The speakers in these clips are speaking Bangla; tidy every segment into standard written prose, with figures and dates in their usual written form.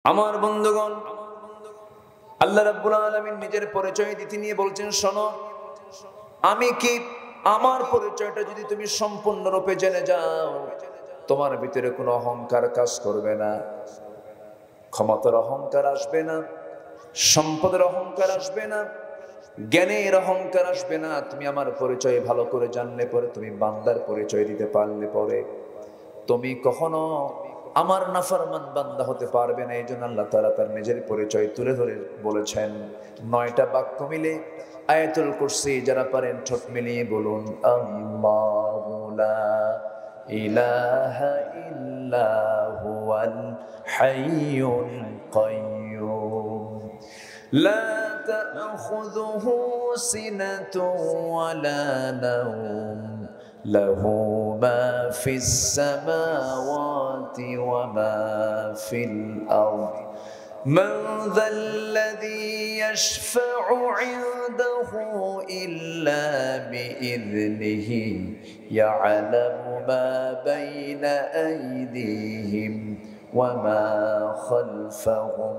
আমার বন্ধুগণ, আল্লাহ রাব্বুল আলামিন নিজের পরিচয় দিতে নিয়ে বলছেন, শোনো, আমি কি, আমার পরিচয়টা যদি তুমি সম্পূর্ণরূপে জেনে যাও, তোমার ভিতরে কোনো অহংকার কাজ করবে না, ক্ষমতার অহংকার আসবে না, সম্পদের অহংকার আসবে না, জ্ঞানের অহংকার আসবে না। তুমি আমার পরিচয় ভালো করে জানলে পরে, তুমি বান্দার পরিচয় দিতে পারলে পরে, তুমি কখনো আমার নাফরমান বান্দা হতে পারবে না। এই জন্য আল্লাহ তাআলা তার নিজের পরিচয় তুলে ধরে বলেছেন ৯টা বাক্য মিলে আয়াতুল কুরসি, যারা পারেন ঠোঁট মিলিয়ে বলুন, আল্লাহু লা ইলাহা ইল্লা হুয়াল হাইয়ুল কাইয়্যুম লা তাখুযুহু সিনাতুন ওয়ালা নাওম লাহু মা ফিস সামাওয়াতি ওয়া মা ফিল আরদ মান যাল্লাযী ইয়াশফা'ু 'ইনদাহু ইল্লা বিইযনিহি ইয়া'লামু মা বাইনা আইদিহিম ওয়া মা খালফাহুম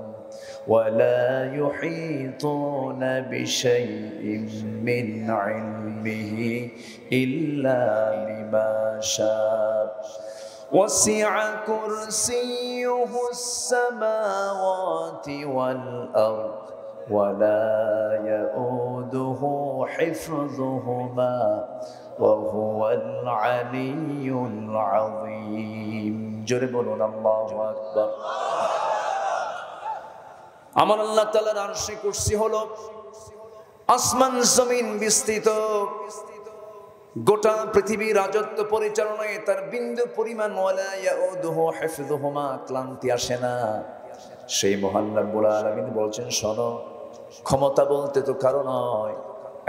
ولا يحيطون بشيء من علمه إلا بما شاء وسع كرسيه السماوات والأرض ولا يؤوده حفظهما وهو العلي العظيم جربنا الله أكبر আমার আল্লাহ তাআলার আরশে কুরসি হলো আসমান জমিন বিস্তৃত, গোটা পৃথিবীর রাজত্ব পরিচালনায় তার বিন্দু পরিমাণ ওয়ালা ইয়াউদুহু হিফযুহুমা, ক্লান্তি আসে না। সেই মহান রব্বুল আলামিন বলছেন, শোনো, ক্ষমতা বলতে তো কারো নয়,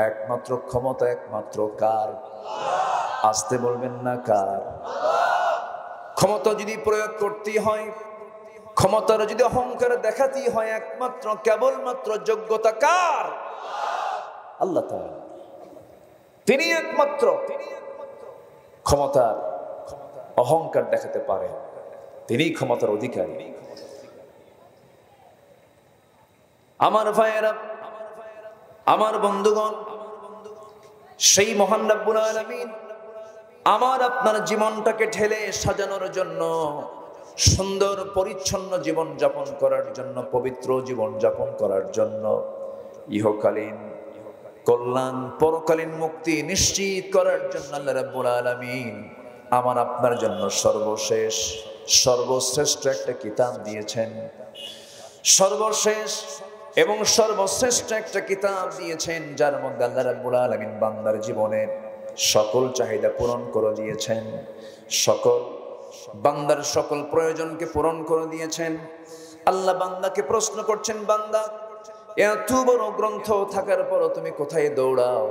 একমাত্র ক্ষমতা একমাত্র কার? আসতে বলবেন না, কার? ক্ষমতা যদি প্রয়োগ করতে হয়, ক্ষমতার যদি অহংকার দেখাতেই হয়, একমাত্র কেবলমাত্র যোগ্যতা কার? আল্লাহ তাআলা। তিনি একমাত্র ক্ষমতার অহংকার দেখাতে পারেন, তিনি ক্ষমতার অধিকারী। আমার ভাইয়েরা, আমার বন্ধুগণ, সেই মহান রব্বুল আলামিন আমার আপনার জীবনটাকে ঢেলে সাজানোর জন্য, সুন্দর পরিচ্ছন্ন জীবন যাপন করার জন্য, পবিত্র জীবন যাপন করার জন্য, ইহকালীন কল্যাণ পরকালীন মুক্তি নিশ্চিত করার জন্য আল্লাহ রাব্বুল আলামিন আমার আপনার জন্য সর্বশেষ সর্বশ্রেষ্ঠ একটা কিতাব দিয়েছেন। সর্বশেষ এবং সর্বশ্রেষ্ঠ একটা কিতাব দিয়েছেন, যার মধ্যে আল্লাহ রাব্বুল আলামিন বান্দার জীবনের সকল চাহিদা পূরণ করে দিয়েছেন, বান্দার সকল প্রয়োজনকে পূরণ করে দিয়েছেন। আল্লাহ বান্দাকে প্রশ্ন করছেন, বান্দা, এত বড় গ্রন্থ থাকার পরও তুমি কোথায় দৌড়াও?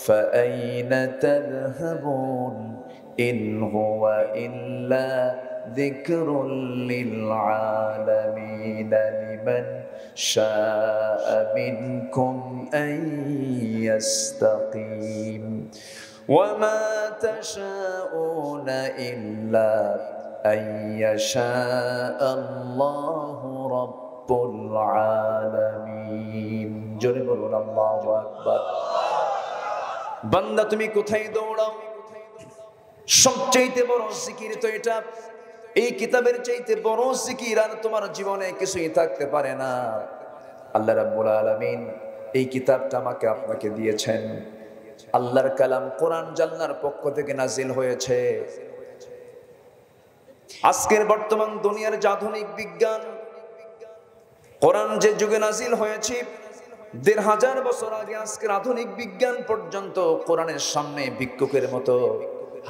ফাআইনা তাযহাবুন ইন হুয়া ইল্লা যিকরুল লিল আলামিন লিমান শাআ মিনকুম আন ইয়াস্তাকিম وما تشاءون إلا أن يشاء الله رب العالمين জোরে বলুন আল্লাহু আকবার। বান্দা, তুমি কোথায় দৌড়াও? সবচেয়ে বড় জিকির তো এটা, এই কিতাবের চাইতে বড় জিকির আর তোমার জীবনে কিছুই থাকতে পারে না। আল্লাহ রাব্বুল আলামিন এই কিতাবটা আমাকে আপনাকে দিয়েছেন। আল্লাহর কালাম কোরআন জান্নার পক্ষ থেকে নাজিল হয়েছে। আজকের বর্তমান দুনিয়ার যে আধুনিক বিজ্ঞান, কোরআন যে যুগে নাজিল হয়েছে ১৫০০ বছর আগে, আজকের আধুনিক বিজ্ঞান পর্যন্ত কোরআনের সামনে ভিক্ষুকের মতো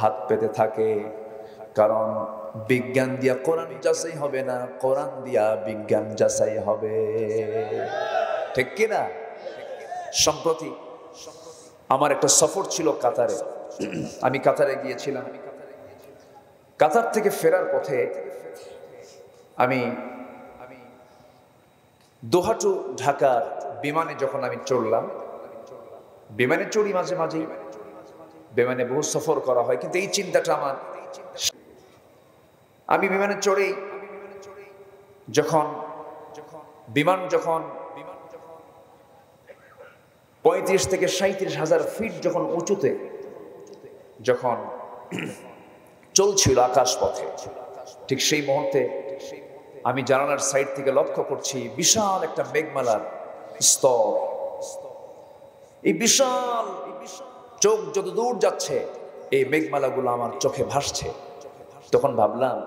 হাত পেতে থাকে। কারণ বিজ্ঞান দিয়া কোরআন যাচাই হবে না, কোরআন দিয়া বিজ্ঞান যাচাই হবে, ঠিক কিনা? সম্প্রতি আমার একটা সফর ছিল কাতারে। আমি কাতারে গিয়েছিলাম। কাতার থেকে ফেরার পথে আমি দোহা টু ঢাকার বিমানে যখন আমি চড়লাম, বিমানে চড়ি মাঝে মাঝে, বিমানে বহু সফর করা হয়, কিন্তু এই চিন্তাটা আমার, আমি বিমানে চড়েই যখন বিমান যখন ৩৫ থেকে ৩৭,০০০ ফিট যখন উঁচুতে যখন চলছিল আকাশ পথে, ঠিক সেই মুহূর্তে আমি জানালার সাইড থেকে লক্ষ্য করছি বিশাল একটা মেঘমালার স্তর। এই বিশাল চোখ যত দূর যাচ্ছে এই মেঘমালাগুলো আমার চোখে ভাসছে। তখন ভাবলাম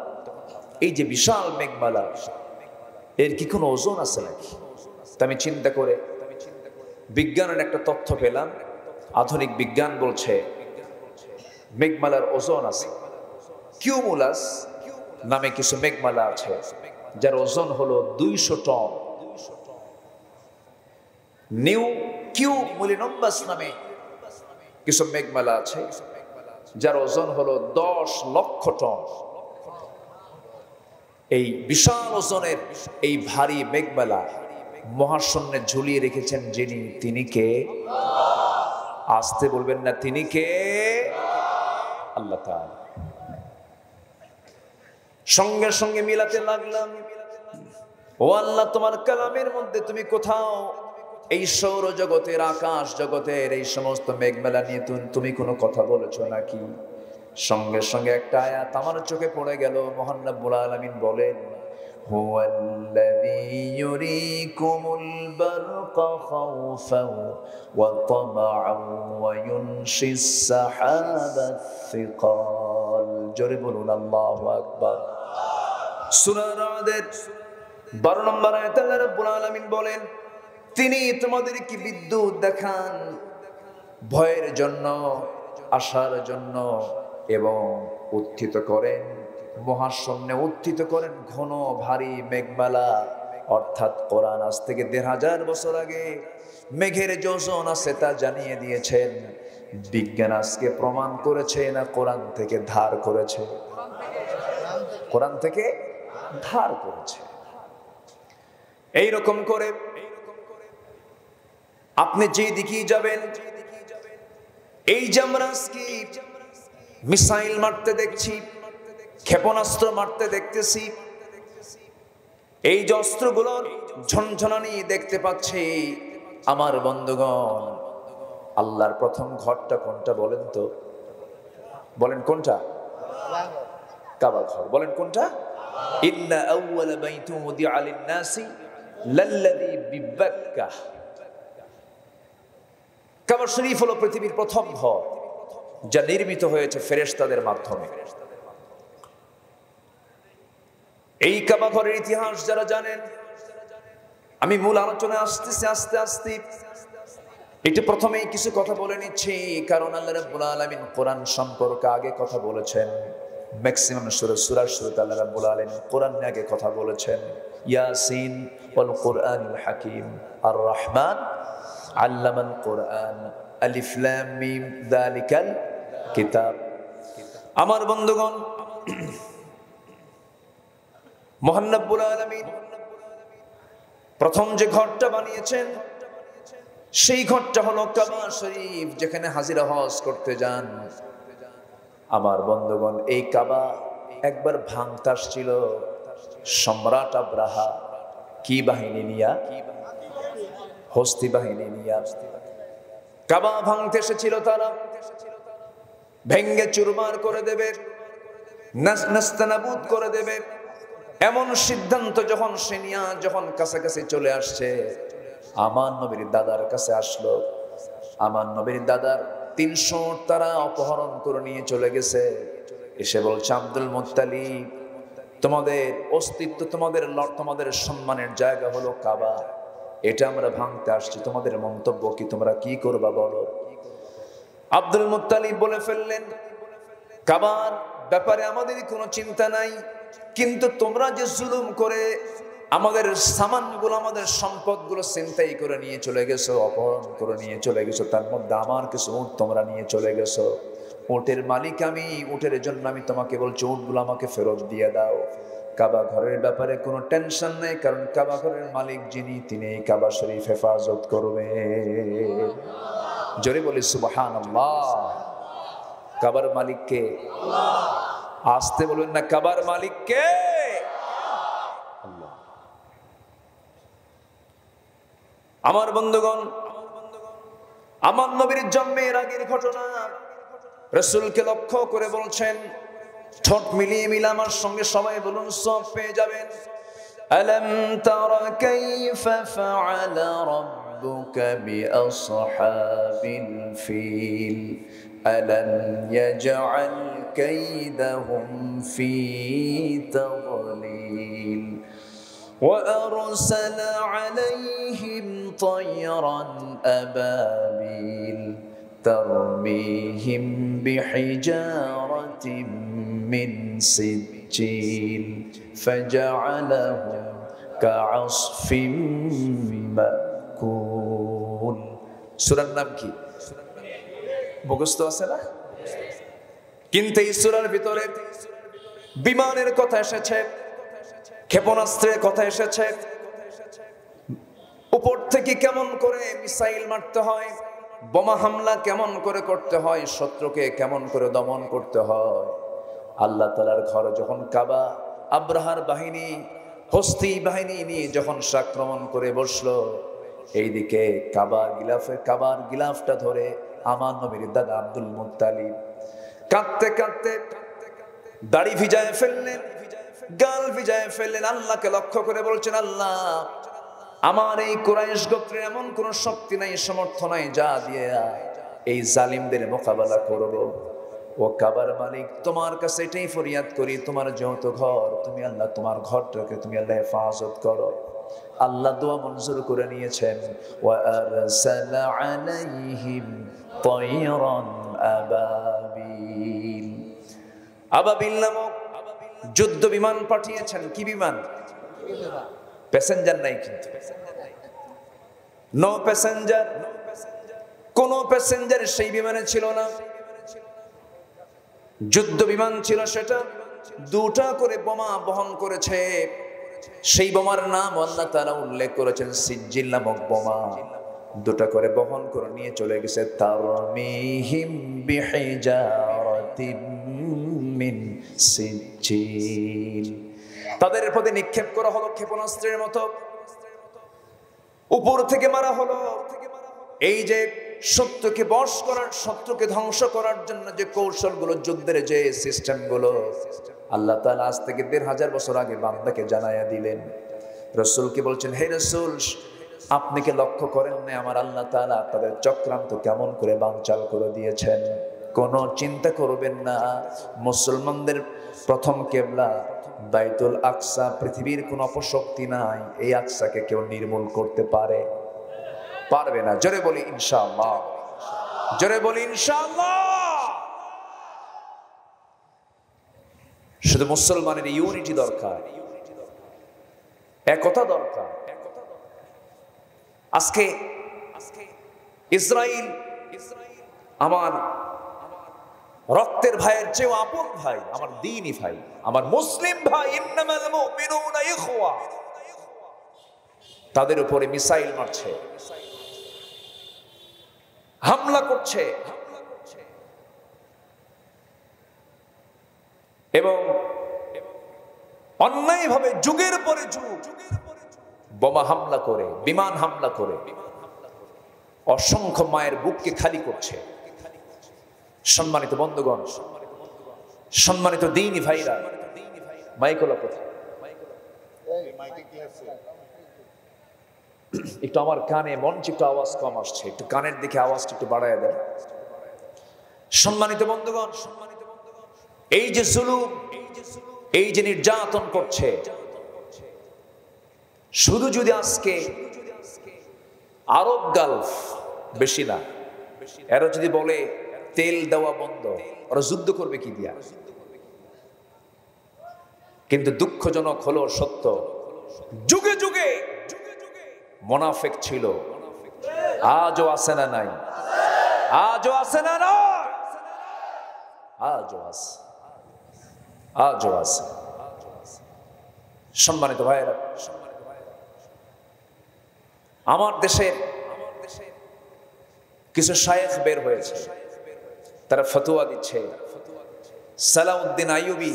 এই যে বিশাল মেঘমালা, এর কি কোনো ওজন আছে নাকি? তা আমি চিন্তা করে বিজ্ঞানের একটা তথ্য পেলাম। আধুনিক বিজ্ঞান বলছে মেঘমালার ওজন আছে। কিউমুলাস নামে কিছু মেঘমালা আছে যার ওজন হলো ২০০ টন। নিউ কিউমুলিনাম্বাস নামে কিছু মেঘমালা আছে যার ওজন হলো ১০ লক্ষ টন। এই বিশাল ওজনের এই ভারী মেঘমালা মহাশূন্যে ঝুলিয়ে রেখেছেন যিনি, তিনি কে? আসতে বলবেন না, তিনি কে? আল্লাহ তাআলা। সঙ্গে সঙ্গে মিলাতে লাগলাম, ও আল্লাহ, তোমার কালামের মধ্যে তুমি কোথাও এই সৌর জগতের, আকাশ জগতের এই সমস্ত মেঘমেলা নিয়ে তুমি কোনো কথা বলেছো নাকি? সঙ্গে সঙ্গে একটা আয়াত আমার চোখে পড়ে গেল। মহান রব্বুল আলামিন বলেন, হুয়াল্লাযী ইউরীকুমুল বারকা খাওফান ওয়া তামাআন ওয়া ইউনশিস সাহাবাত সিকাল। জোরে বলুন আল্লাহু আকবার। সূরা রাদের 12 নম্বর আয়াতে আল্লাহ রাব্বুল আলামিন বলেন, তিনি তোমাদেরকে বিদ্যুৎ দেখান ভয়ের জন্য, আশার জন্য, এবং উত্থিত করেন, মহাশূন্যে উত্থিত করেন ঘন ভারী মেঘমালা। অর্থাৎ কোরআন আজ থেকে ১৫০০ বছর আগে মেঘের যে ওজন আছে তা জানিয়ে দিয়েছেন। বিজ্ঞান আজকে প্রমাণ করেছে না কোরআন থেকে ধার করেছে? কোরআন থেকে ধার করেছে। এই রকম করে আপনি যে দিকেই যাবেন, এই যে আমরা আজকে মিসাইল মারতে দেখছি, ক্ষেপণাস্ত্র মারতে দেখতেছি, এই যে অস্ত্রগুলোর ঝনঝনানি দেখতে পাচ্ছি, আমার বন্ধুগণ, আল্লাহর প্রথম ঘরটা কোনটা বলেন তো? বলেন কোনটা? কাবা ঘর। বলেন কোনটা? ইন্না আউওয়ালা বাইতুন উদিআ লিন-নাসি লাল্লাযী বিবাক্কাহ। কাবা শরীফ হলো পৃথিবীর প্রথম ঘর যা নির্মিত হয়েছে ফেরেশতাদের মাধ্যমে। এই কাবা ঘরের ইতিহাস যারা জানেন, আমি মূল আলোচনায় আসতেছি আস্তে আস্তে। একটু প্রথমেই কিছু কথা বলে নিচ্ছি, কারণ আল্লাহ রাব্বুল আলামিন কোরআন সম্পর্কে আগে কথা বলেছেন। ম্যাক্সিমাম সূরার শুরুতে আল্লাহ রাব্বুল আলামিন কোরআন নিয়ে আগে কথা বলেছেন। ইয়াসিন ওয়াল কোরআনুল হাকিম, আর রহমান আল্লামাল কোরআন, আলিফ লাম মিম যালিকাল কিতাব। আমার বন্ধুগণ, মহান রব্বুল আলামিন প্রথম যে ঘরটা বানিয়েছেন সেই ঘরটা হলো কাবা শরীফ, যেখানে হাজিরা হজ করতে যান। আমার বন্ধুগণ, এই কাবা একবার ভাঙতে আসছিল সম্রাট আব্রাহা। কি বাহিনী নিয়া? হস্তি বাহিনী নিয়া কাবা ভাঙতে এসেছিল। তারা ভেঙ্গে চুরমার করে দেবে, নাস্তানাবুদ করে দেবে, এমন সিদ্ধান্ত যখন সে নিয়া যখন কাছাকাছি চলে আসছে, আমার নবীর দাদার কাছে আসলো। আমার নবীর দাদার ৩০০ তারা অপহরণ করে নিয়ে চলে গেছে। এসে বলছে, আব্দুল মুত্তালিব, তোমাদের অস্তিত্ব, তোমাদের সম্মানের জায়গা হলো কাবা, এটা আমরা ভাঙতে আসছি, তোমাদের মন্তব্য কি? তোমরা কি করবা বলো? আব্দুল মুত্তালিব বলে ফেললেন, কাবার ব্যাপারে আমাদের কোনো চিন্তা নাই, কিন্তু তোমরা যে জুলুম করে আমাদের সামানগুলো, আমাদের সম্পদগুলো ছিনতাই করে নিয়ে চলে গেছো, অপহরণ করে নিয়ে চলে গেছো, তার মধ্যে আমার কিছু উট তোমরা নিয়ে চলে গেছো। উটের মালিক আমি, উটের জন্য আমি তোমাকে বলছি উটগুলো আমাকে ফেরত দিয়ে দাও। কাবা ঘরের ব্যাপারে কোনো টেনশন নেই, কারণ কাবা ঘরের মালিক যিনি, তিনি এই কাবা শরীফ হেফাজত করবে। জোরে বলি সুবহানাল্লাহ। কাবার মালিক কে? আসতে বলবেন না, কাবার মালিক কে? আল্লাহ। আমার বন্ধুগণ, আমার নবীর জন্মের আগের ঘটনা রাসূলকে লক্ষ্য করে বলছেন, ঠোঁট মিলিয়ে মিলে আমার সঙ্গে সবাই বলুন, সব পেয়ে যাবেন। আলাম তারা কাইফা ফাআলা রাব্বুকা বিআসহাবিল ফিল আলাম ইয়াজআল কাইদাহুম ফি তাদলিল وأرسل عليهم طيرا أبابيل ترميهم بحجارة من سجيل فجعلهم كعصف مأكول সূরার নাম কি মুখস্থ আছে না? কিন্তু এই সূরার ভিতরে বিমানের কথা এসেছে, ক্ষেপণাস্ত্রের কথা এসেছে, উপর থেকে কেমন করে মিসাইল মারতে হয়, বোমা হামলা কেমন করে করতে হয়, শত্রুকে কেমন করে দমন করতে হয়। আল্লাহ তাআলার ঘর যখন কাবা আব্রাহার বাহিনী, হস্তি বাহিনী নিয়ে যখন আক্রমণ করে বসলো, এইদিকে কাবার গিলাফটা ধরে আমার নবীর দাদা আব্দুল মুত্তালিব কাঁদতে কাঁদতে দাড়ি ভিজায় ফেললেন, গাল ভিজায় ফেললেন, আল্লাহকে লক্ষ্য করে বলছেন, আল্লাহ আমার এই কুরাইশ গোত্রের এমন কোন শক্তি নাই, সামর্থ্য নাই, যা দিয়ে এই জালিমদের মোকাবেলা করব। ও কাবার মালিক, তোমার কাছে এটাই ফরিয়াদ করি, তোমার যেহেতু ঘর, তুমি আল্লাহ তোমার ঘরটাকে তুমি আল্লাহ হেফাজত করো। আল্লাহ দোয়া মঞ্জুর করে নিয়েছেন। ওয়া আরসালা আলাইহিম তায়রান আবাবিল, আবাবিল নামক যুদ্ধ বিমান পাঠিয়েছেন। কি বিমান? প্যাসেঞ্জার নাই, কিন্তু নো প্যাসেঞ্জার, কোন প্যাসেঞ্জার সেই বিমানে ছিল না। যুদ্ধ বিমান ছিল সেটা, দুটা করে বোমা বহন করেছে। সেই বোমার নাম আল্লাহ তাআলা উল্লেখ করেছেন সিজ্জিল নামক বোমা। দুটা করে বহন করে নিয়ে চলে গেছে। তারমিহিম বিহিজারাতিন মিন সিজ্জিল, তাদের প্রতি নিক্ষেপ করা হলো ক্ষেপণাস্ত্রের মতো, উপর থেকে মারা হলো। এই যে শত্রুকে বশ করার, শত্রুকে ধ্বংস করার জন্য যে কৌশলগুলো, যুদ্ধের যে সিস্টেমগুলো আল্লাহ তাআলা আজ থেকে ১৫০০ বছর আগে বান্দাকে জানাইয়া দিলেন। রাসূলকে বলছেন, হে রাসূল, আপনি কি লক্ষ্য করেন না আমার আল্লাহ তাআলা তাদের চক্রান্ত কেমন করে বানচাল করে দিয়েছেন? কোনো চিন্তা করবেন না, মুসলমানদের প্রথম কিবলা বাইতুল আকসা, পৃথিবীর কোনো অপশক্তি নাই এই আকসাকে কেউ নির্মূল করতে পারবে না। জোরে বলি ইনশাআল্লাহ, জোরে বলি ইনশাআল্লাহ। শুধু মুসলমানের ইউনিটি দরকার, একতা দরকার। আজকে ইসরাইল আমার রক্তের ভাইয়ের চেয়েও আপন ভাই, আমার দ্বীনি ভাই, আমার মুসলিম ভাই। ইন্নামাল মুমিনুনা ইখওয়া, তাদের উপরে মিসাইল মারছে, হামলা করছে, এবং অন্যায়ভাবে যুগের পরে যুগ বোমা হামলা করে, বিমান হামলা করে অসংখ্য মায়ের বুককে খালি করছে। সম্মানিত বন্ধুগণ, সম্মানিত দ্বীনি ভাইরা, মাইকলা কোথায়? একটু আমার কানে মঞ্চে একটু আওয়াজ কম আসছে, একটু কানের দিকে আওয়াজটা একটু বাড়ায় দেন। সম্মানিত বন্ধুগণ, এই যে জুলুম, এই যে নির্যাতন করছে, শুধু যদি আজকে আরব গালফ, বেশি না, এরা যদি বলে তেল দেওয়া বন্ধ, ওরা যুদ্ধ করবে কি দিয়া? কিন্তু দুঃখজনক হলো সত্য, যুগে যুগে মুনাফিক ছিল, আজও আছে না নাই? আজও আছে না নাই? আজও আছে, আজও আছে। সম্মানিত ভাইয়েরা, আমার দেশের কিছু শায়েখ বের হয়েছে, তারা ফতোয়া দিচ্ছে। সালাউদ্দিন আইয়ুবী,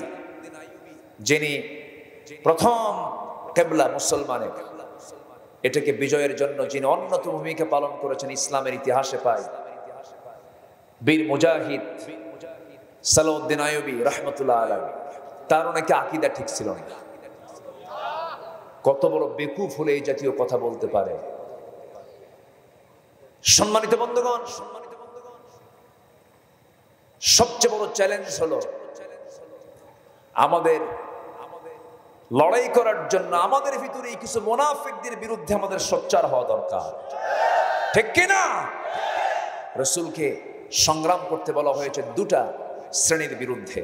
যিনি প্রথম কিবলা মুসলমানের, এটাকে বিজয়ের জন্য যিনি অন্যতম ভূমিকা পালন করেছেন ইসলামের ইতিহাসে পাই, বীর মুজাহিদ সালাউদ্দিন আইয়ুবী রাহমাতুল্লাহ আলাইহি। তার নাকি আকীদা ঠিক ছিল না। কত বড় বেকুফ হলে এই জাতীয় কথা বলতে পারে। সম্মানিত বন্ধুগণ, সবচেয়ে বড় চ্যালেঞ্জ হলো আমাদের লড়াই করার জন্য আমাদের ভিতরে কিছু মুনাফিকদের বিরুদ্ধে আমাদের সোচ্চার হওয়া দরকার, ঠিক কিনা? রাসূলকে সংগ্রাম করতে বলা হয়েছে দুটা শ্রেণীর বিরুদ্ধে।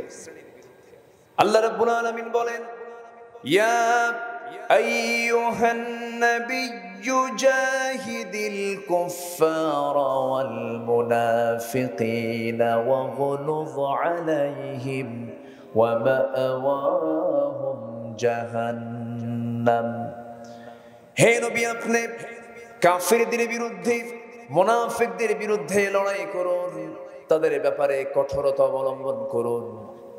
আল্লাহ রাব্বুল আলামিন বলেন, ইয়া আইয়ুহান নাবিয়্যু জাহিদিল কুফফারা ওয়াল মুনাফিকিনা ওয়াগলুয আলাইহিম ওয়া মাআওয়াহুম জাহান্নাম। হে নবী, আপনি কাফিরদের বিরুদ্ধে মুনাফিকদের বিরুদ্ধে লড়াই করুন, তাদের ব্যাপারে কঠোরতা অবলম্বন করুন।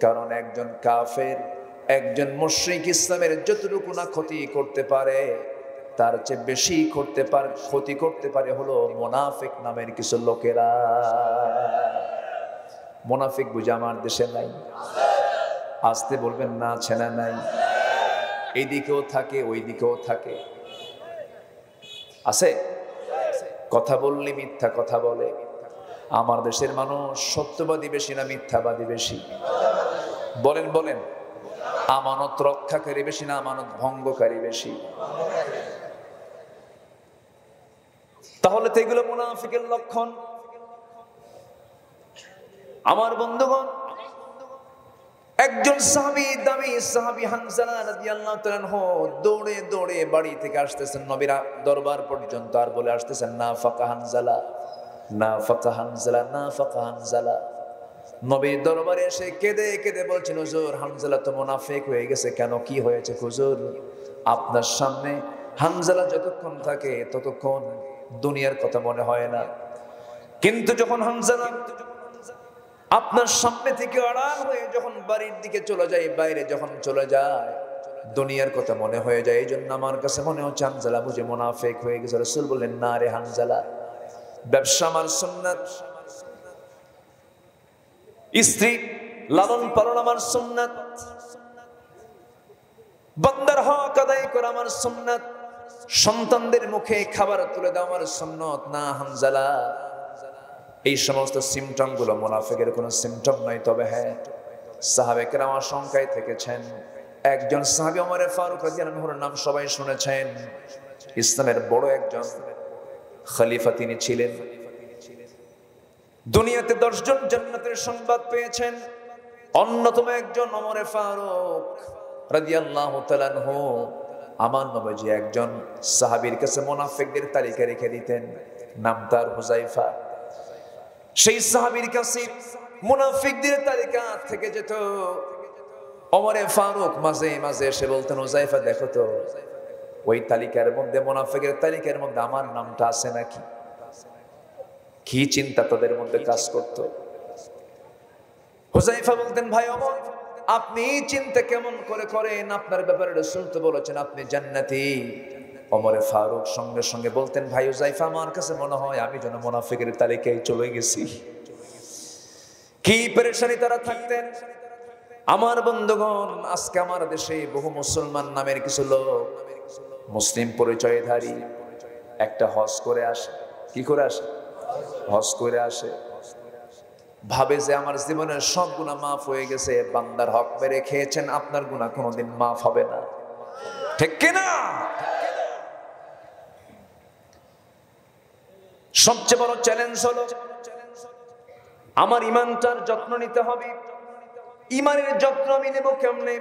কারণ একজন কাফের, একজন মুশরিক ইসলামের যতটুকু না ক্ষতি করতে পারে তার চেয়ে বেশি ক্ষতি করতে পারে হলো মুনাফিক নামের কিছু লোকেরা। মুনাফিক বুঝে আমার দেশে নাই? আসতে বলবেন না, ছেনা নাই। এইদিকেও থাকে, ওই দিকেও থাকে। আছে? কথা বললে মিথ্যা কথা বলে। আমার দেশের মানুষ সত্যবাদী বেশি না মিথ্যাবাদী বেশি? বলেন বলেন। আমানত রক্ষাকারী বেশি না আমানত ভঙ্গকারী বেশি? তাহলে তো এগুলো মুনাফিকের লক্ষণ। আমার বন্ধুগণ, একজন সাহাবী, দামি সাহাবী হানজালা রাদিয়াল্লাহু তাআলা আনহু দৌড়ে দৌড়ে বাড়ি থেকে আসতেছেন নবীর দরবার পর্যন্ত, আর বলে আসতেছেন, না ফাকা হানজালা, না ফাকা হানজালা, না ফাকা হানজালা। নবীর দরবারে এসে কেঁদে কেঁদে বলছেন, হুজুর, হানজালা তো মুনাফিক হয়ে গেছে। কেন, কি হয়েছে হুজুর? আপনার সামনে হানজালা যতক্ষণ থাকে ততক্ষণ দুনিয়ার কথা মনে হয় না, কিন্তু যখন হানজালা আপনার সামনে থেকে আড়াল হয়ে যখন বাড়ির দিকে চলে যায়, বাইরে যখন চলে যায়, দুনিয়ার কথা মনে হয়ে যায়। এই জন্য আমার কাছে মনে হচ্ছে হানজালা বুঝে মুনাফিক হয়ে গেছে। রাসূল বললেন, না রে হানজালা, ব্যবসা আমার সুন্নাত, স্ত্রী লালন পালন আমার সুন্নাত, বান্দার হক আদায় করা আমার সুন্নাত, সন্তানদের মুখে খাবার তুলে দেওয়া আমার সুন্নাত। না হানজালা, এই সমস্ত সিমটম গুলো মুনাফিকের কোনো সিমটম নয়। তবে হ্যাঁ, সাহাবে কেরাম আশঙ্কায় থেকেছেন। একজন সাহাবী ওমর ফারুক রাদিয়াল্লাহু আনহুর নাম সবাই শুনেছেন। ইসলামের বড় একজন খলিফা তিনি ছিলেন। দুনিয়াতে 10 জন জান্নাতের সংবাদ পেয়েছেন, অন্যতম একজন ওমর ফারুক রাদিয়াল্লাহু তাআলা আনহু। আমার নবীজি একজন সাহাবীর কাছে মুনাফিকদের তালিকা রেখে দিতেন, নাম তার হুযায়ফা। সেই সাহাবীর কাছে মুনাফিকদের তালিকা থেকে যেত। ওমর ফারুক মাঝে মাঝে এসে বলতেন, হুযায়ফা দেখো তো ওই তালিকার মধ্যে, মুনাফিকের তালিকার মধ্যে আমার নামটা আছে নাকি? কি চিন্তা তাদের মধ্যে কাজ করত। হুযায়ফা বলতেন, ভাই ওমর, আপনি চিন্তা কেমন করে করেন? আপনার ব্যাপারে রাসূল তো বলেছেন আপনি জান্নাতি। ওমর ফারুক সঙ্গে সঙ্গে বলতেন, ভাই হুযায়ফা, আমার কাছে মনে হয় আমি যেন মুনাফিকের তালিকায় চলে গেছি। কি পেরেশানি তারা থাকতেন। আমার বন্ধুগণ, আজকে আমার দেশে বহু মুসলমান নামের কিছু লোক, মুসলিম পরিচয়ধারী, একটা হজ করে আসে। কি করে আসে? হজ করে আসে। ভাবে যে আমার জীবনের সব গুনাহ মাফ হয়ে গেছে। বান্দার হক মেরে খেয়েছেন, আপনার গুনাহ কোনোদিন মাফ হবে না, ঠিক কিনা? সবচেয়ে বড় চ্যালেঞ্জ হলো আমার ইমানটার যত্ন নিতে হবে। ইমানের যত্ন আমি নেব কেমনে?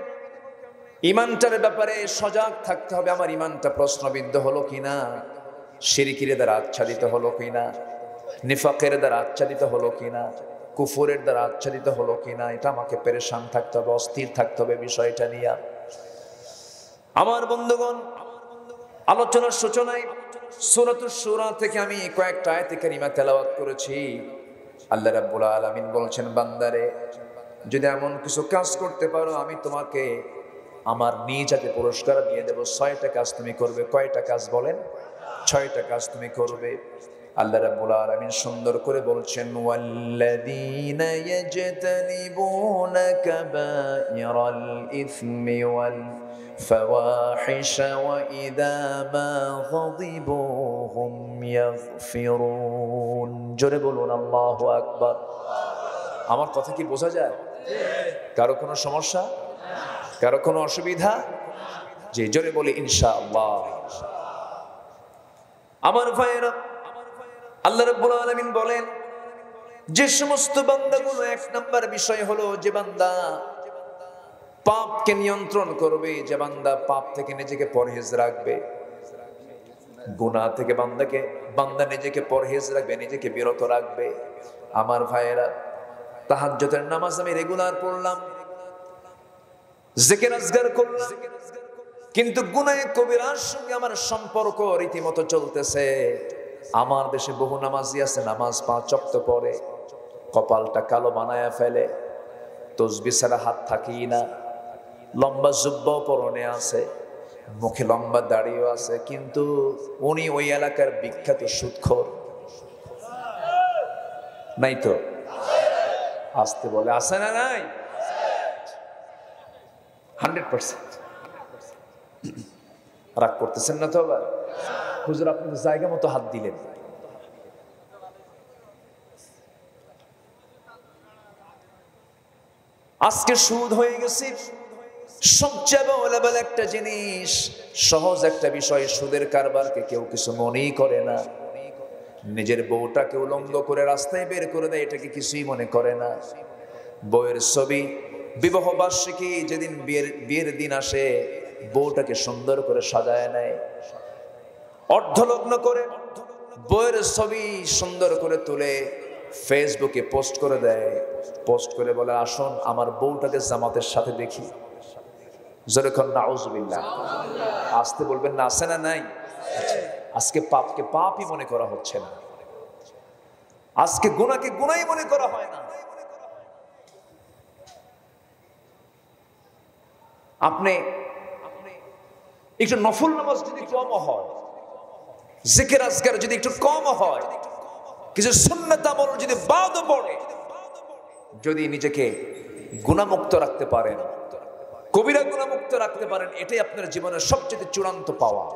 ইমানটার ব্যাপারে সজাগ থাকতে হবে। আমার ইমানটা প্রশ্নবিদ্ধ হলো কিনা, শিরকির দ্বারা আচ্ছাদিত হলো কিনা, নিফাকের দ্বারা আচ্ছাদিত হলো কিনা, কুফরের দ্বারা আচ্ছাদিত হলো কিনা, এটা আমাকে পেরেশান থাকতে হবে, অস্থির থাকতে হবে বিষয়টা নিয়ে। আমার বন্ধুগণ, আলোচনার সূচনায় সূরাতুশ শূরা থেকে আমি কয়েকটা আয়াতে কারিমা তেলাওয়াত করেছি। আল্লাহ রাব্বুল আলামিন বলছেন, বান্দারে, যদি এমন কিছু কাজ করতে পারো আমি তোমাকে আমার নিজ হাতে পুরস্কার দিয়ে দেব। 6টা কাজ তুমি করবে। কয়টা কাজ বলেন? 6টা কাজ তুমি করবে। আল্লাহ রাব্বুল আলামিন সুন্দর করে বলছেন, ওয়াল্লাযীনা ইয়াজতানিবুনা কাবাইরাল ইসমি ওয়াল ফাওয়াহিশা ওয়া ইযা মা গাযিবু হুম ইয়াগফিরুন। জোরে বলুন আল্লাহু আকবার। আমার কথা কি বোঝা যায়? কারো কোনো সমস্যা? কারো কোনো অসুবিধা? যে জোরে বলি ইনশাআল্লাহ। আমার ভাইয়েরা, আল্লাহ রাব্বুল আলামিন বলেন যে সমস্ত বান্দাগুলো, 1 নাম্বার বিষয় হলো যে বান্দা পাপকে নিয়ন্ত্রণ করবে, যে বান্দা পাপ থেকে নিজেকে পরহেজ রাখবে, গুনাহ থেকে বান্দা নিজেকে পরহেজ রাখবে, নিজেকে বিরত রাখবে। আমার ভাইয়েরা, তাহাজ্জুদের নামাজ আমি রেগুলার পড়লাম, জিকির আজগার করলাম, কিন্তু গুনাহে কবিরার সঙ্গে আমার সম্পর্ক রীতিমতো চলতেছে। আমার দেশে বহু নামাজি আছে, নামাজ 5 ওয়াক্ত পড়ে, কপালটা কালো বানায়া ফেলে, তসবিহ ছাড়া হাত থাকেই না, লম্বা জুব্বাও পরনে আছে, মুখে লম্বা দাড়িও আছে, কিন্তু উনি ওই এলাকার বিখ্যাত সুদখোর। নাই তো? আসতে বলে আছে না? নাই? 100%। রাগ করতেছেন না তো? আবার হুজুর আপনি তো জায়গা মতো হাত দিলেন। আজকে সুদ হয়ে গেছে সবচেয়ে অ্যাভেলেবল একটা জিনিস, সহজ একটা বিষয়। সুদের কারবারকে কেউ কিছু মনেই করে না। নিজের বউটাকে উলঙ্গ করে রাস্তায় বের করে দেয়, এটাকে কিছুই মনে করে না। বউয়ের ছবি, বিবাহ বার্ষিকী যেদিন বিয়ের দিন আসে, বউটাকে সুন্দর করে সাজায় নেয়, অর্ধলগ্ন করে বউয়ের ছবি সুন্দর করে তুলে ফেসবুকে পোস্ট করে দেয়, পোস্ট করে বলে আসুন আমার বউটাকে জামাতের সাথে দেখি। যেরকম নাউজুবিল্লাহ। আসতে বলবেন না? আছে না? নাই? আজকে পাপকে পাপই মনে করা হচ্ছে না, আজকে গুনাহকে গুনাহই মনে করা হয় না। আপনি একটু নফল নামাজ যদি কম হয়, জিকির আজকার যদি একটু কম হয়, কিছু সুন্নাত আমল যদি বাদও পড়ে, যদি নিজেকে গুনাহমুক্ত রাখতে পারেন, কবিরা গুনাহমুক্ত রাখতে পারেন, এটাই আপনার জীবনের সবচেয়ে চূড়ান্ত পাওয়া।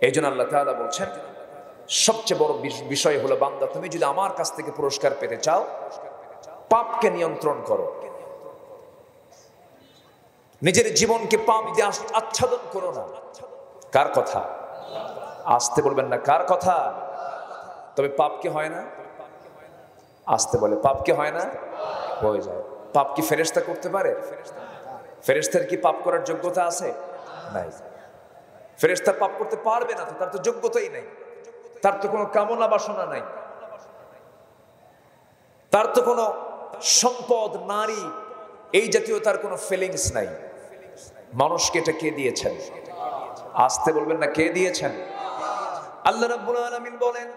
এই জন্য আল্লাহ তাআলা বলছেন সবচেয়ে বড় বিষয় হলো, বান্দা তুমি যদি আমার কাছ থেকে পুরস্কার পেতে চাও, পাপকে নিয়ন্ত্রণ করো, নিজের জীবনকে পাপ দিয়ে আচ্ছাদন করো না। কার কথা? আসতে বলবেন না কার কথা? তবে পাপ কি হয় না? আসতে বলে পাপ কি হয় না? হয়ে যায়। পাপ কি ফেরেশতা করতে পারে? ফেরেশতার কি পাপ করার যোগ্যতা আছে? নাই। ফেরেশতা পাপ করতে পারবে না, তো তার তো যোগ্যতাই নাই, তার তো কোনো কামনা বাসনা নাই, তার তো কোনো সম্পদ, নারী, এই জাতীয় তার কোনো ফিলিংস নাই। মানুষকে এটা কে দিয়েছেন? আসতে বলবেন না কে দিয়েছেন? আল্লাহ রাব্বুল আলামিন বলেন,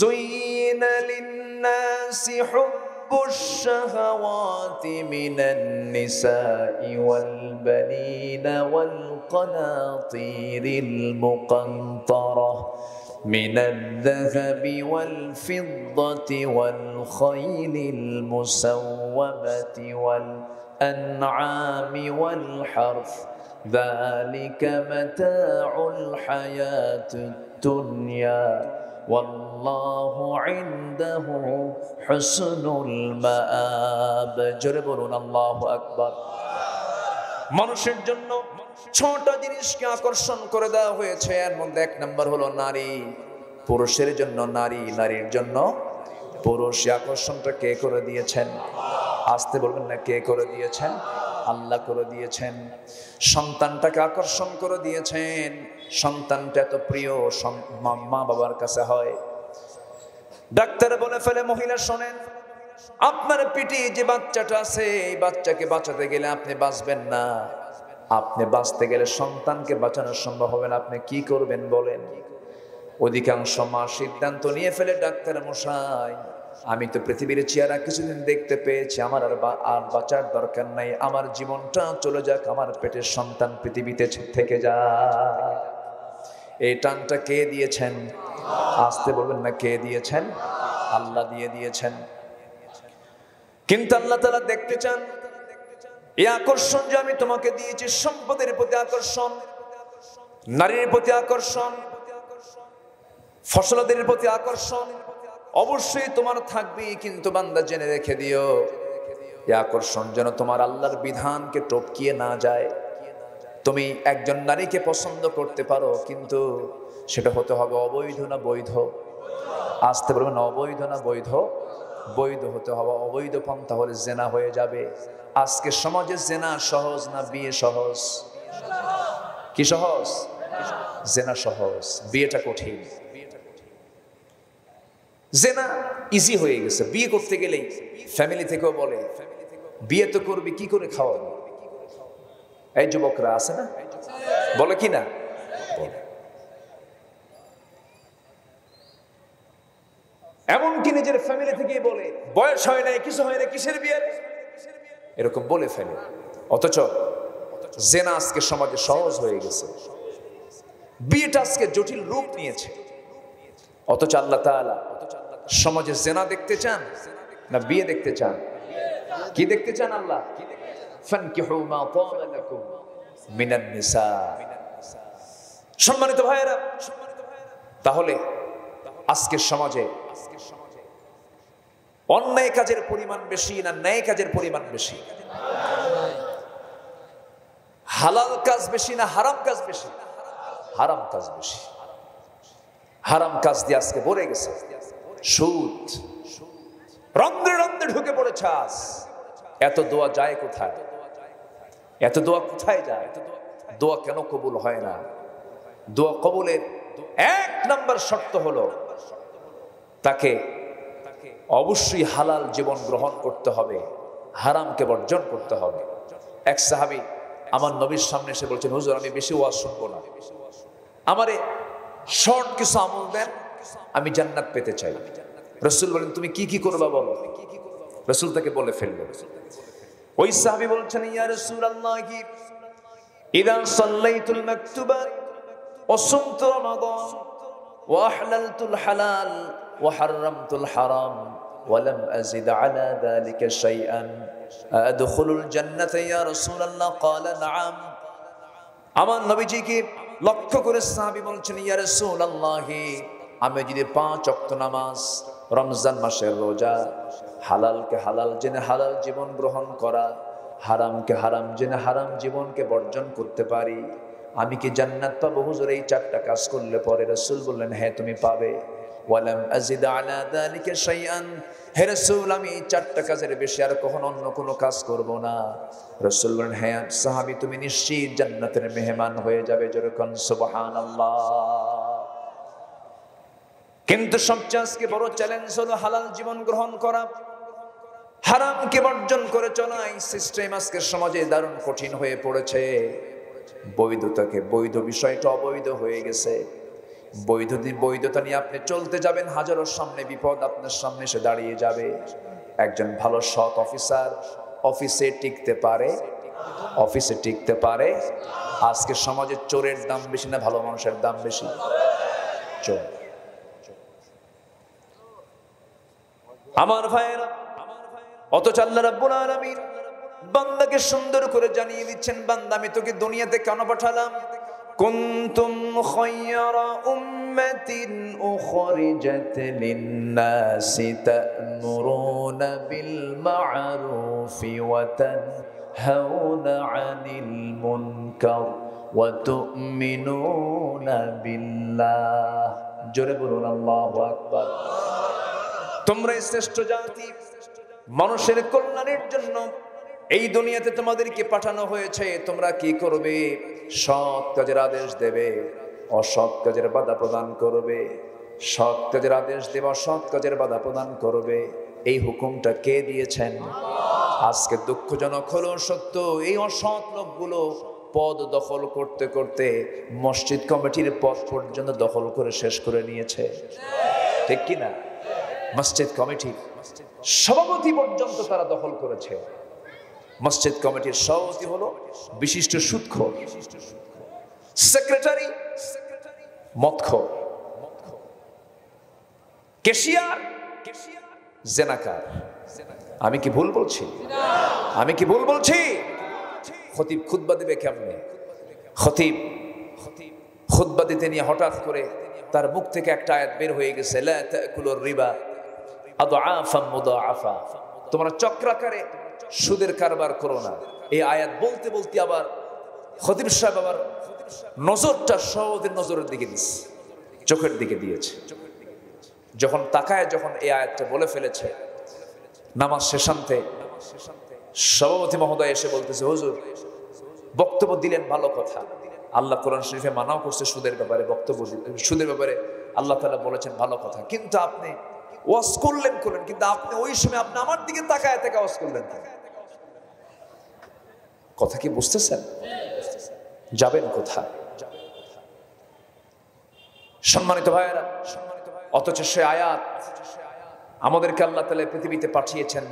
যুইনা লিন-নাসি হুব্বুশ শাহাওয়াতি মিনান নিসাই ওয়াল বানিনা ওয়াল কানাতিরিল মুকান্তারা মিনাল যাহাবি ওয়াল ফিদ্দাতি ওয়াল খাইলিল মুসাওওয়ামাতি ওয়াল আনআমি ওয়াল হারথ ذلك متاع الحياة الدنيا والله عنده حسن المآب। জোরে বলুন আল্লাহু আকবার। মানুষের জন্য 6টা জিনিসকে আকর্ষণ করে দেওয়া হয়েছে, এর মধ্যে 1 নাম্বার হলো নারী। পুরুষের জন্য নারী, নারীর জন্য পুরুষ। আকর্ষণটা কে করে দিয়েছেন? আসতে বলবেন না কে করে দিয়েছেন? আল্লাহ করে দিয়েছেন। সন্তানটাকে আকর্ষণ করে দিয়েছেন। সন্তানটা এত প্রিয় মা বাবার কাছে হয়। ডাক্তার বলে ফেলে, মহিলা শোনেন, আপনার পেটে যে বাচ্চাটা আছে, এই বাচ্চাকে বাঁচাতে গেলে আপনি বাঁচবেন না। আপনি বাঁচতে গেলে সন্তানকে বাঁচানো সম্ভব হবে না। আপনি কি করবেন বলেন? অধিকাংশ মা সিদ্ধান্ত নিয়ে ফেলে, ডাক্তার মশাই আমি তো পৃথিবীর চেহারা কিছুদিন দেখতে পেয়েছি, আমার আর বাঁচার দরকার নাই, আমার জীবনটা চলে যাক, আমার পেটের সন্তান পৃথিবীতে থেকে যায়। এই টানটা কে দিয়েছেন? আসতে বলবেন না, কে দিয়েছেন? আল্লাহ দিয়েছেন। কিন্তু আল্লাহ তাআলা দেখতে চান এই আকর্ষণ যে আমি তোমাকে দিয়েছি, সম্পদের প্রতি আকর্ষণ, নারীর প্রতি আকর্ষণ, ফসলাদের প্রতি আকর্ষণ অবশ্যই তোমার থাকবে। কিন্তু বান্দা জেনে রেখে দিও, এই আকর্ষণ যেন তোমার আল্লাহর বিধানকে টপকিয়ে না যায়। তুমি একজন নারীকে পছন্দ করতে পারো, কিন্তু সেটা হতে হবে অবৈধ না বৈধ? আসতে বলবেন অবৈধ না বৈধ? বৈধ হতে হবে। অবৈধ পন্থা হলে জেনা হয়ে যাবে। আজকে সমাজে জেনা সহজ না বিয়ে সহজ? কি সহজ? জেনা সহজ, বিয়েটা কঠিন। জেনা ইজি হয়ে গেছে, বিয়ে করতে গেলেই ফ্যামিলি থেকেও বলে বিয়ে তো করবি, কি করে খাওয়াবি? এই যুবকরা আছে না, বলে কি না? এমনকি নিজের ফ্যামিলি থেকেই বলে বয়স হয় নাই, কিছু হয় না, কিসের বিয়ে, এরকম বলে ফেলে। অথচ জেনা আজকে সমাজে সহজ হয়ে গেছে, বিয়েটা আজকে জটিল রূপ নিয়েছে। অথচ আল্লাহ তাআলা সমাজে জেনা দেখতে চান না বিয়ে দেখতে চান? কি দেখতে চান আল্লাহ? ফানকিহু মা তাবা লাকুম মিনান নিসা। সম্মানিত ভাইয়েরা, তাহলে আজকের সমাজে অন্যায় কাজের পরিমাণ বেশি না ন্যায় কাজের পরিমাণ বেশি? হালাল কাজ বেশি না হারাম কাজ বেশি? হারাম কাজ বেশি। হারাম কাজ দিয়ে আজকে ভরে গেছে। সুদ রন্ধ্রে রন্ধ্রে ঢুকে পড়েছে আজ। এত দোয়া যায় কোথায়? এত দোয়া কোথায় যায়? দোয়া কেন কবুল হয় না? দোয়া কবুলের এক নাম্বার শর্ত হলো তাকে অবশ্যই হালাল জীবন গ্রহণ করতে হবে, হারামকে বর্জন করতে হবে। এক সাহাবী আমার নবীর সামনে এসে বলছেন, হুজুর আমি বেশি ওয়াজ শুনবো না, আমারে শর্ট কিছু আমল দেন, আমি জান্নাত পেতে চাই। রাসূল বলেন তুমি কি কি করবা বলো। রাসূল তাকে বলে ফেললেন। ওই সাহাবী বলছেন, ইয়া রাসূলুল্লাহ ইযা সাল্লাইতুল মাকতুবাত ওয়া সুমতু রমাদান ওয়া আহলালতুল হালাল ওয়া হাররামতুল হারাম ওয়া লাম আযিদ আলা যালিকা শাইআন আদখুলুল জান্নাতা ইয়া রাসূলুল্লাহ ক্বালা নাআম। আমার নবীজিকে লক্ষ্য করে সাহাবী বলছেন, ইয়া রাসূলুল্লাহ আমি যদি 5 ওয়াক্ত নামাজ, রমজান মাসের রোজা, হালালকে হালাল জেনে হালাল জীবন গ্রহণ করা, হারামকে হারাম জেনে হারাম জীবনকে বর্জন করতে পারি, আমি কি জান্নাত পাবো হুজুর এই 4টা কাজ করলে পরে? রাসূল বললেন হ্যাঁ তুমি পাবে। ওয়ালাম আযিদ আলা যালিকা শাইআন, হে রাসূল আমি এই 4টা কাজের বেশি আর কখনো অন্য কোনো কাজ করব না। রাসূল বললেন হ্যাঁ সাহাবী তুমি নিশ্চিত জান্নাতের মেহমান হয়ে যাবে। যেরকম সুবহানাল্লাহ। কিন্তু সবচেয়ে আজকে বড় চ্যালেঞ্জ হলো হালাল জীবন গ্রহণ করা, হারামকে বর্জন করে চলা। এই সিস্টেম আজকে সমাজে দারুণ কঠিন হয়ে পড়েছে। বৈধতাকে বৈধ বিষয়টা অবৈধ হয়ে গেছে। বৈধতা নিয়ে আপনি চলতে যাবেন, হাজারোর সামনে বিপদ আপনার সামনে এসে দাঁড়িয়ে যাবে। একজন ভালো সৎ অফিসার অফিসে টিকতে পারে, অফিসে টিকতে পারে। আজকে সমাজে চোরের দাম বেশি না ভালো মানুষের দাম বেশি? চোর। আমার ভাইয়েরা, অথচ আল্লাহ রাব্বুল আলামিন বান্দাকে সুন্দর করে জানিয়ে দিচ্ছেন, বান্দা আমি তোকে দুনিয়াতে কেন পাঠালাম? কুনতুম খায়রা উম্মাতিন উখরিজাত লিন-নাসি তা'মুরুনা বিল মা'রুফি ওয়া তানহাউনা 'আনিল মুনকার ওয়া তু'মিনুনা বিল্লাহ। জোরে বলুন আল্লাহু আকবার। তোমরা শ্রেষ্ঠ জাতি, মানুষের কল্যাণের জন্য এই দুনিয়াতে তোমাদেরকে পাঠানো হয়েছে। তোমরা কি করবে? সৎ কাজের আদেশ দেবে, অসৎ কাজের বাধা প্রদান করবে। সৎ কাজের আদেশ দেবে, অসৎ কাজের বাধা প্রদান করবে। এই হুকুমটা কে দিয়েছেন? আজকে দুঃখজনক হলো সত্য, এই অসৎ লোকগুলো পদ দখল করতে করতে মসজিদ কমিটির পদ পর্যন্ত দখল করে শেষ করে নিয়েছে। ঠিক কি না? মসজিদ কমিটি সভাপতি পর্যন্ত তারা দখল করেছে। মসজিদ কমিটির সভাপতি হলো বিশিষ্ট সুদখোর, সেক্রেটারি মদখোর, ক্যাশিয়ার জেনাকার। আমি কি ভুল বলছি? আমি কি ভুল বলছি? খতিব খুতবা দেবে কেমনে? খতিব খুতবা দিতে নিয়ে হঠাৎ করে তার মুখ থেকে একটা আয়াত বের হয়ে গেছে, লা তাকুলুর রিবা আদআফাম মুদাআফা, তোমরা চক্রাকারে সুদের কারবার করো না। এই আয়াত বলতে বলতে আবার খতিব সাহেব আবার নজরটা সহদের নজরের দিকে দিয়েছে, চোখের দিকে দিয়েছে। যখন তাকায়, যখন এই আয়াতটা বলে ফেলেছে, নামাজ শেষান্তে সভাপতি মহোদয় এসে বলতেছে, হুজুর বক্তব্য দিলেন ভালো কথা, আল্লাহ কোরআন শরীফে মানাও করছে সুদের ব্যাপারে, বক্তব্য সুদের ব্যাপারে আল্লাহ তাআলা বলেছেন ভালো কথা, কিন্তু আপনি ওয়াজ করলেন কিন্তু আপনি ওই সময় আপনি আমার দিকে তাকায় থেকে ওয়াজ করলেন। কথা কি বুঝতেছেন? যাবেন কোথায়? সম্মানিত ভাইয়েরা, অথচ সে আয়াত আমাদেরকে আল্লাহ তাআলা পৃথিবীতে পাঠিয়েছেন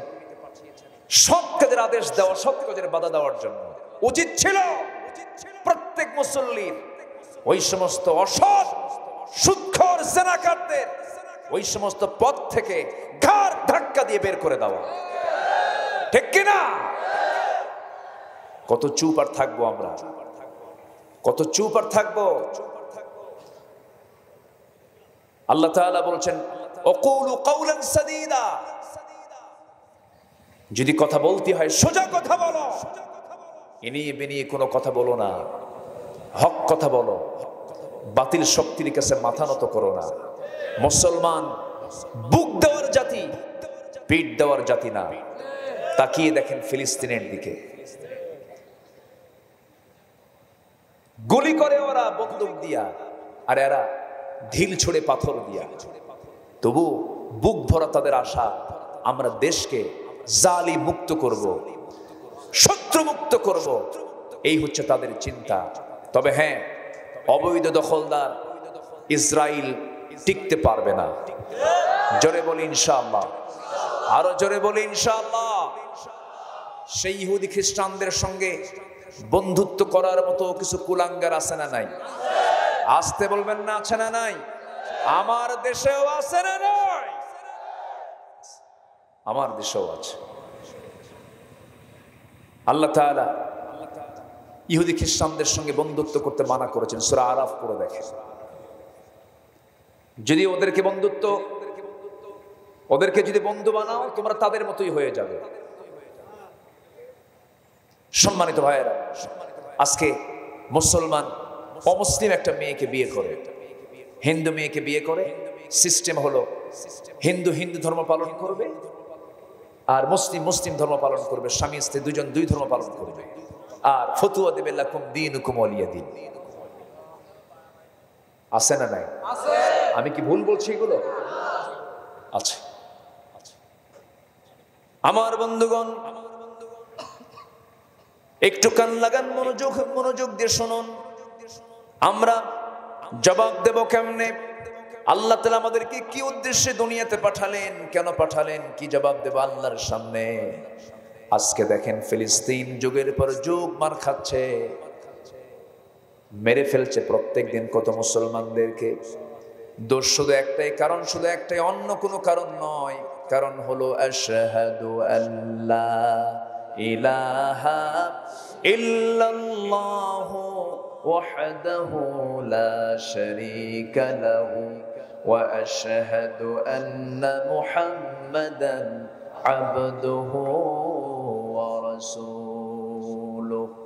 সৎ কাজের আদেশ দেওয়া, সৎ কাজের বাধা দেওয়ার জন্য। উচিত ছিল প্রত্যেক মুসল্লির ওই সমস্ত অসৎ সুদখোর জেনাকারদের ওই সমস্ত পথ থেকে ঘাড় ধাক্কা দিয়ে বের করে দেওয়া, ঠিক কিনা? কত চুপ আর থাকবো আমরা? কত চুপ আর থাকবো? আল্লাহ তাআলা বলছেন, ওয়াকুলু কাওলান সাদীদা, যদি কথা বলতে হয় সোজা কথা বলো, এনিয়ে বেনিয়ে কোনো কথা বলো না, হক কথা বলো, বাতিল শক্তির কাছে মাথা নত করো না। মুসলমান বুক দেওয়ার জাতি, পিঠ দেওয়ার জাতি না। তাকিয়ে দেখেন ফিলিস্তিনের দিকে, গুলি করে ওরা বন্দুক দিয়া, আর এরা ঢিল ছুড়ে পাথর দিয়া। তবু বুক ভরা তাদের আশা, আমরা দেশকে জালি মুক্ত করব, শত্রু মুক্ত করব, এই হচ্ছে তাদের চিন্তা। তবে হ্যাঁ, অবৈধ দখলদার ইসরায়েল টিকতে পারবে না। জোরে বলি ইনশাআল্লাহ, আরো জোরে বলি ইনশাআল্লাহ। সেই ইহুদি খ্রিস্টানদের সঙ্গে বন্ধুত্ব করার মতো কিছু কুলাঙ্গার আছে না নাই? আসতে বলবেন না, আছে না নাই? আমার দেশেও আছে না নাই? আমার দেশেও আছে। আল্লাহ তাআলা ইহুদি খ্রিস্টানদের সঙ্গে বন্ধুত্ব করতে মানা করেছেন, সূরা আরাফ পড়ে দেখেন। যদি ওদেরকে যদি বন্ধু বানাও, তোমরা তাদের মতোই হয়ে যাবে। সম্মানিত ভাইয়েরা, আজকে মুসলমান অমুসলিম একটা মেয়েকে বিয়ে করে, হিন্দু মেয়েকে বিয়ে করে, সিস্টেম হলো হিন্দু ধর্ম পালন করবে আর মুসলিম ধর্ম পালন করবে, স্বামী স্ত্রী দুজন দুই ধর্ম পালন করবে, আর ফতুয়া দেবে লাকুম দীনুকুম ওয়ালিয়া দীন। আছে না নাই? আমি কি ভুল বলছি? এগুলো আছে। আমার বন্ধুগণ, একটু কান লাগান, মনোযোগ দিয়ে শুনুন। আমরা জবাব দেব কেমনে? আল্লাহ তাআলা আমাদেরকে কি উদ্দেশ্যে দুনিয়াতে পাঠালেন, কেন পাঠালেন, কি জবাব দেব আল্লাহর সামনে? আজকে দেখেন ফিলিস্তিন যুগের পর যুগ মার খাচ্ছে, মেরে ফেলছে প্রত্যেক দিন কত মুসলমানদেরকে। দোষ শুধু একটাই, কারণ শুধু একটাই, অন্য কোনো কারণ নয়। কারণ হলো আশহাদু আল্লা ইলাহা ইল্লাল্লাহু ওয়াহদাহু লা শারীকা লাহু ওয়া আশহাদু আন্না মুহাম্মাদান আবদুহু ওয়া রাসূলুহু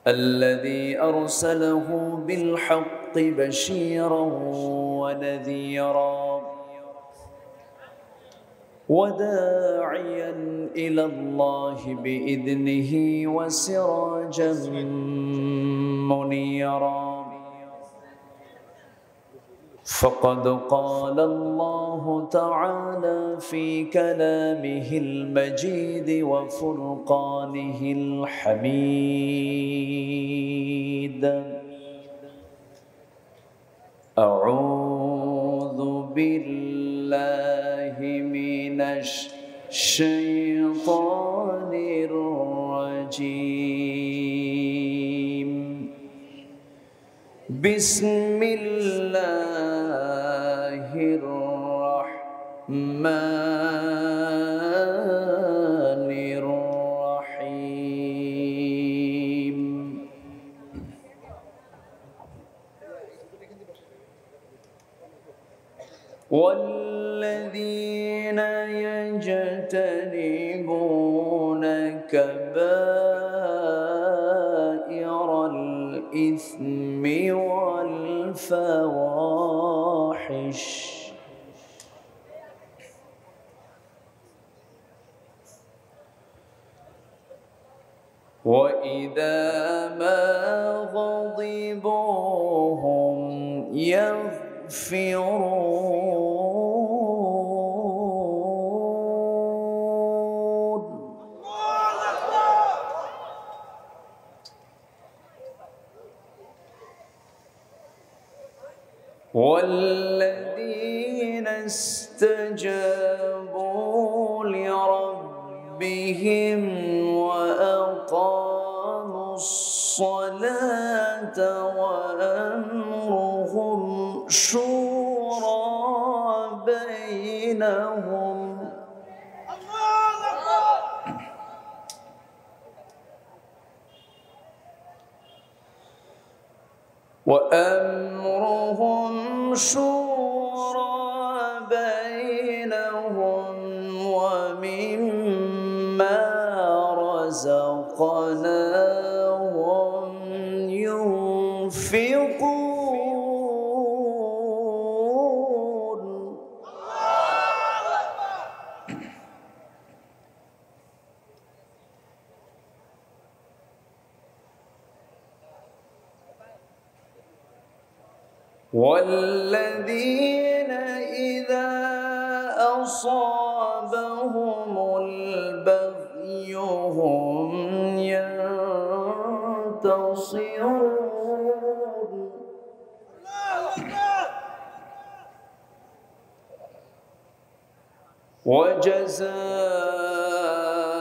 الذي أرسله بالحق بشيرا ونذيرا وداعيا إلى الله بإذنه وسراجا منيرا فقد قال الله تعالى في كلامه المجيد وفرقانه الحميد أعوذ بالله من الشيطان الرجيم بسم الله الرحمن الرحيم والذين يجتنبون كبائر الإثم والفواحش وإذا ما غضبوا هم يغفرون والذين استجابوا لربهم وأقاموا الصلاة وأمرهم شورى بينهم ومما رزقناهم ينفقون والذين إذا أصابهم البغي هم ينتصرون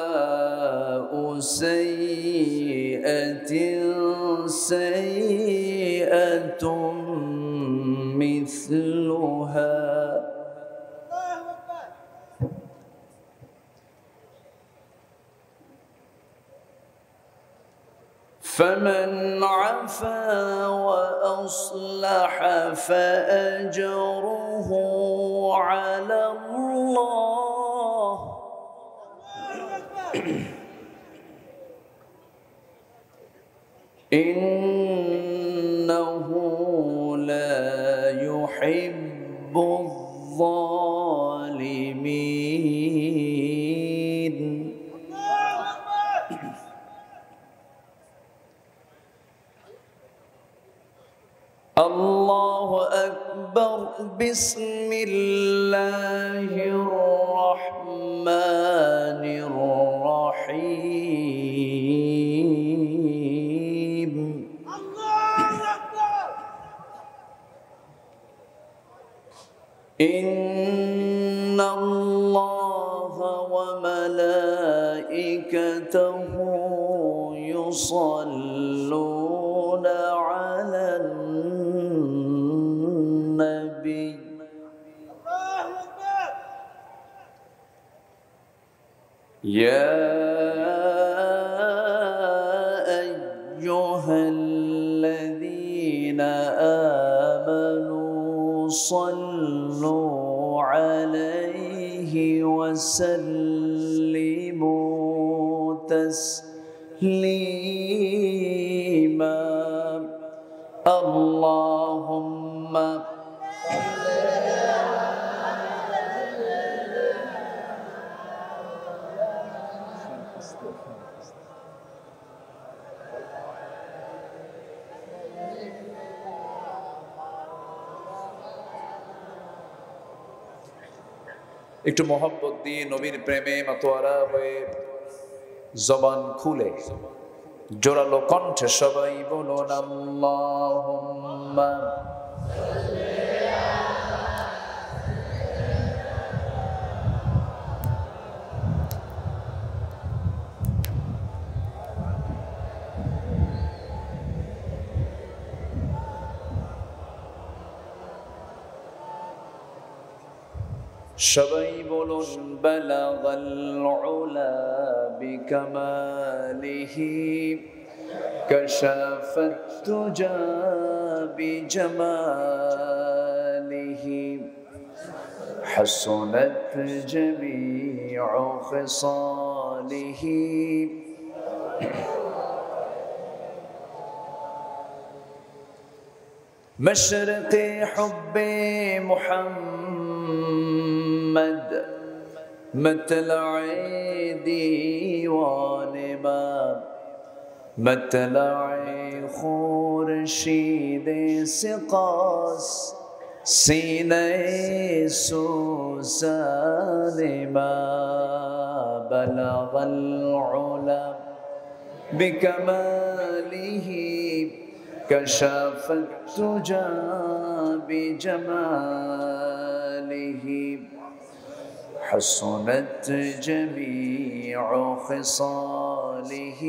وجزاء سيئة سيئة مثلها فمن عفا وأصلح فأجره على الله إنه لا يحب الظالمين الله أكبر بسم الله الرحمن الرحيم إن الله وملائكته يصلون على النبي يا أيها الذين آمنوا صلوا عليه وسلموا تسليما اللهم একটু মোহব্বত দিয়ে নবীর প্রেমে মাতোয়ারা হয়ে জবান খুলে জোরালো কণ্ঠে সবাই বলুন আল্লাহুম্মা সবাই বলুন বালাগাল উলা বিকামালিহি কাশাফাত তুজা বিজামালিহি হাসনাত জামিউ খিসালিহি مشرق حب محمد مطلع ديوان ما مطلع خورشید سقاس سینه سوزان ما بلغ العلا بكماله كشف التجى بجماله حسنت جميع خصاله